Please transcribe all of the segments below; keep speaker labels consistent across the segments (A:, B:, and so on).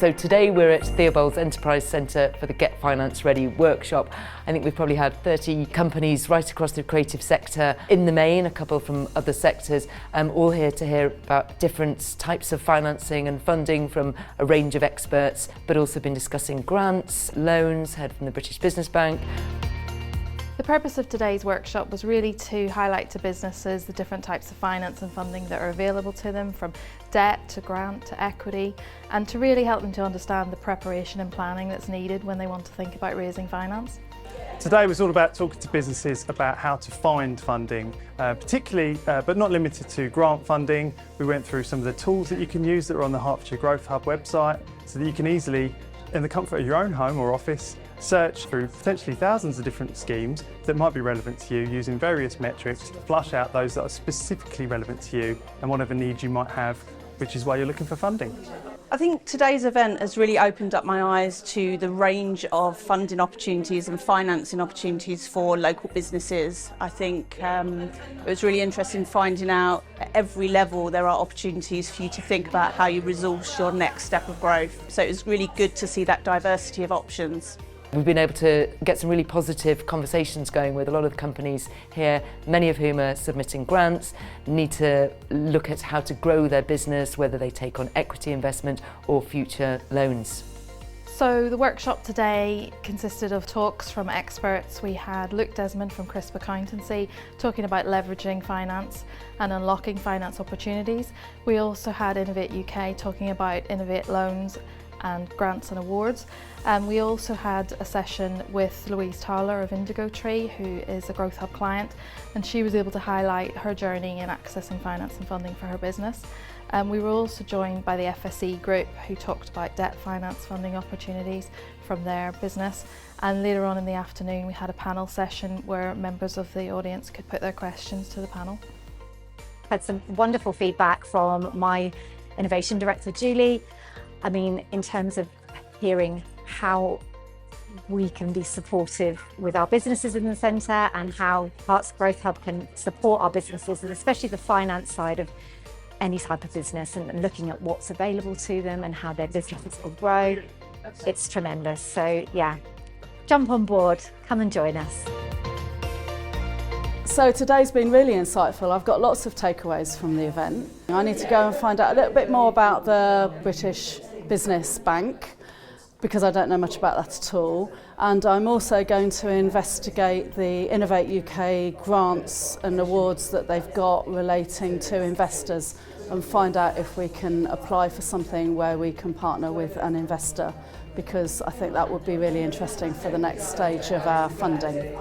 A: So today we're at Theobald's Enterprise Centre for the Get Finance Ready workshop. I think we've probably had 30 companies right across the creative sector in the main, a couple from other sectors, all here to hear about different types of financing and funding from a range of experts, but also been discussing grants, loans, heard from the British Business Bank.
B: The purpose of today's workshop was really to highlight to businesses the different types of finance and funding that are available to them, from debt to grant to equity, and to really help them to understand the preparation and planning that's needed when they want to think about raising finance.
C: Today was all about talking to businesses about how to find funding, particularly, but not limited to, grant funding. We went through some of the tools that you can use that are on the Hertfordshire Growth Hub website, so that you can easily, in the comfort of your own home or office, search through potentially thousands of different schemes that might be relevant to you, using various metrics to flush out those that are specifically relevant to you and whatever needs you might have, which is why you're looking for funding.
D: I think today's event has really opened up my eyes to the range of funding opportunities and financing opportunities for local businesses. I think it was really interesting finding out at every level there are opportunities for you to think about how you resource your next step of growth. So it was really good to see that diversity of options.
A: We've been able to get some really positive conversations going with a lot of the companies here, many of whom are submitting grants, need to look at how to grow their business, whether they take on equity investment or future loans.
B: So the workshop today consisted of talks from experts. We had Luke Desmond from Crisp Accountancy talking about leveraging finance and unlocking finance opportunities. We also had Innovate UK talking about Innovate loans and grants and awards. We also had a session with Louise Towler of Indigo Tree, who is a Growth Hub client, and she was able to highlight her journey in accessing finance and funding for her business. We were also joined by the FSE group, who talked about debt finance funding opportunities from their business. And later on in the afternoon we had a panel session where members of the audience could put their questions to the panel.
E: Had some wonderful feedback from my innovation director Julie. I mean, in terms of hearing how we can be supportive with our businesses in the centre and how Herts Growth Hub can support our businesses, and especially the finance side of any type of business, and looking at what's available to them and how their businesses will grow. It's tremendous. So yeah, jump on board, come and join us.
F: So today's been really insightful. I've got lots of takeaways from the event. I need to go and find out a little bit more about the British Business Bank, because I don't know much about that at all. And I'm also going to investigate the Innovate UK grants and awards that they've got relating to investors, and find out if we can apply for something where we can partner with an investor, because I think that would be really interesting for the next stage of our funding.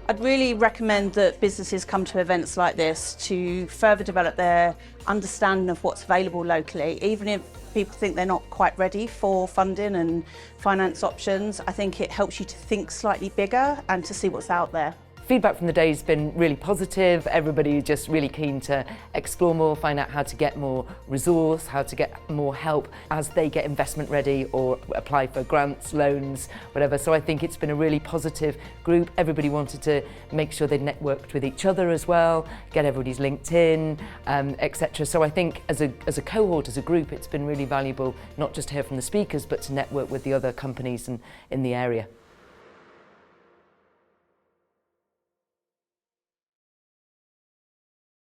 D: I'd really recommend that businesses come to events like this to further develop their understanding of what's available locally. Even if people think they're not quite ready for funding and finance options, I think it helps you to think slightly bigger and to see what's out there.
A: Feedback from the day has been really positive. Everybody just really keen to explore more, find out how to get more resource, how to get more help as they get investment ready or apply for grants, loans, whatever. So I think it's been a really positive group. Everybody wanted to make sure they networked with each other as well, get everybody's LinkedIn, etc. So I think as a cohort, as a group, it's been really valuable, not just to hear from the speakers, but to network with the other companies in the area.